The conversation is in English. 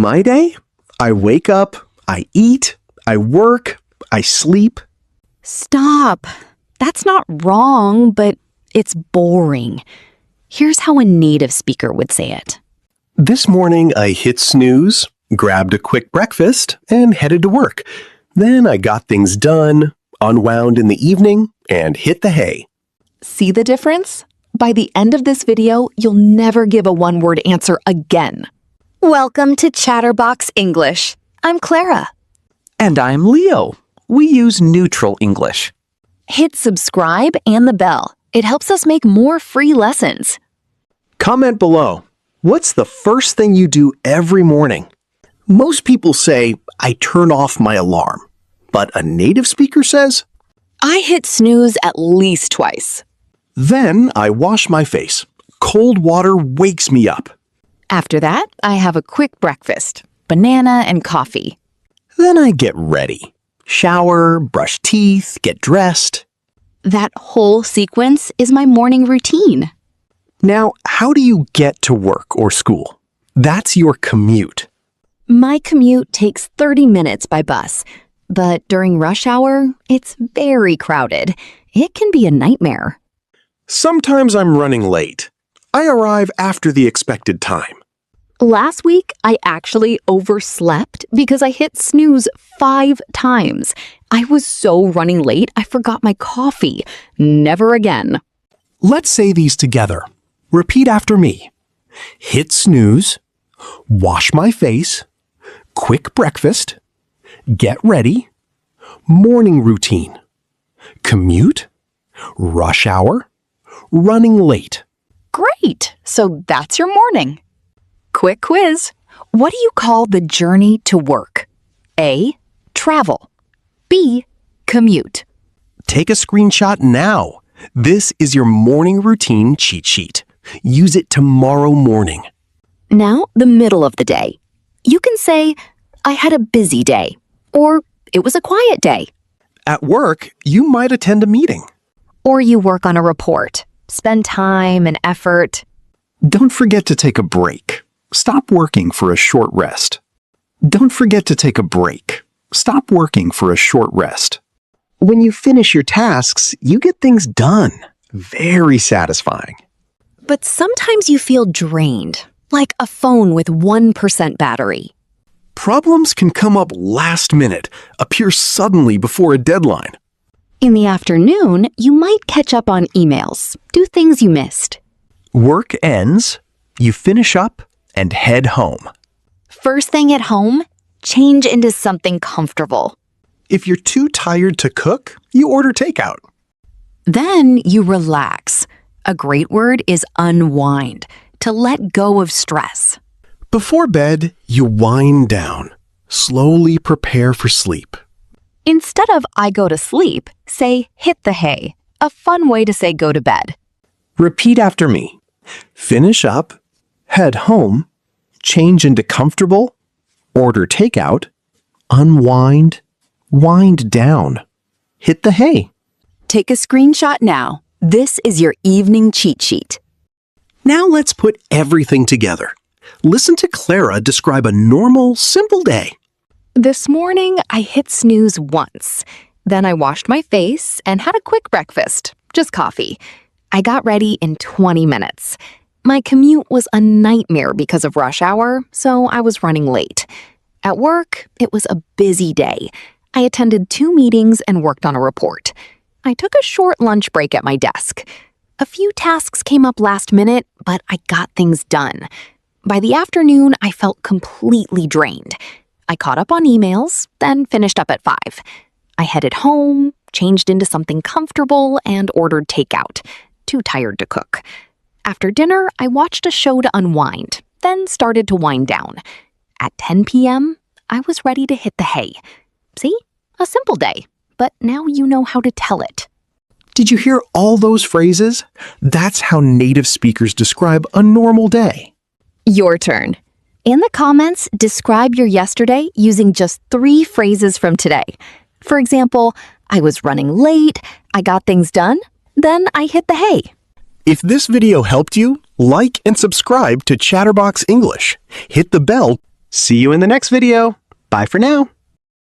My day? I wake up, I eat, I work, I sleep. Stop. That's not wrong, but it's boring. Here's how a native speaker would say it. This morning I hit snooze, grabbed a quick breakfast, and headed to work. Then I got things done, unwound in the evening, and hit the hay. See the difference? By the end of this video, you'll never give a one-word answer again. Welcome to ChatterBox-English. I'm Clara. And I'm Leo. We use neutral English. Hit subscribe and the bell. It helps us make more free lessons. Comment below. What's the first thing you do every morning? Most people say, I turn off my alarm. But a native speaker says, I hit snooze at least twice. Then I wash my face. Cold water wakes me up. After that, I have a quick breakfast, banana and coffee. Then I get ready. Shower, brush teeth, get dressed. That whole sequence is my morning routine. Now, how do you get to work or school? That's your commute. My commute takes 30 minutes by bus, but during rush hour, it's very crowded. It can be a nightmare. Sometimes I'm running late. I arrive after the expected time. Last week, I actually overslept because I hit snooze 5 times. I was so running late, I forgot my coffee. Never again. Let's say these together. Repeat after me. Hit snooze, wash my face, quick breakfast, get ready, morning routine, commute, rush hour, running late. Great! So that's your morning. Quick quiz. What do you call the journey to work? A. Travel. B. Commute. Take a screenshot now. This is your morning routine cheat sheet. Use it tomorrow morning. Now, the middle of the day. You can say, I had a busy day, or it was a quiet day. At work, you might attend a meeting. Or you work on a report. Spend time and effort. Don't forget to take a break. Stop working for a short rest. Don't forget to take a break. Stop working for a short rest. When you finish your tasks, you get things done. Very satisfying. But sometimes you feel drained, like a phone with 1% battery. Problems can come up last minute, appear suddenly before a deadline. In the afternoon, you might catch up on emails, do things you missed. Work ends, you finish up, and head home. First thing at home, change into something comfortable. If you're too tired to cook, you order takeout. Then you relax. A great word is unwind, to let go of stress. Before bed, you wind down. Slowly prepare for sleep. Instead of I go to sleep, say hit the hay, a fun way to say go to bed. Repeat after me. Finish up, head home, change into comfortable, order takeout, unwind, wind down, hit the hay. Take a screenshot now. This is your evening cheat sheet. Now let's put everything together. Listen to Clara describe a normal, simple day. This morning, I hit snooze once. Then I washed my face and had a quick breakfast, just coffee. I got ready in 20 minutes. My commute was a nightmare because of rush hour, so I was running late. At work, it was a busy day. I attended 2 meetings and worked on a report. I took a short lunch break at my desk. A few tasks came up last minute, but I got things done. By the afternoon, I felt completely drained. I caught up on emails, then finished up at 5. I headed home, changed into something comfortable, and ordered takeout. Too tired to cook. After dinner, I watched a show to unwind, then started to wind down. At 10 p.m., I was ready to hit the hay. See? A simple day, but now you know how to tell it. Did you hear all those phrases? That's how native speakers describe a normal day. Your turn. In the comments, describe your yesterday using just 3 phrases from today. For example, I was running late, I got things done, then I hit the hay. If this video helped you, like and subscribe to ChatterBox English. Hit the bell See you in the next video. Bye for now.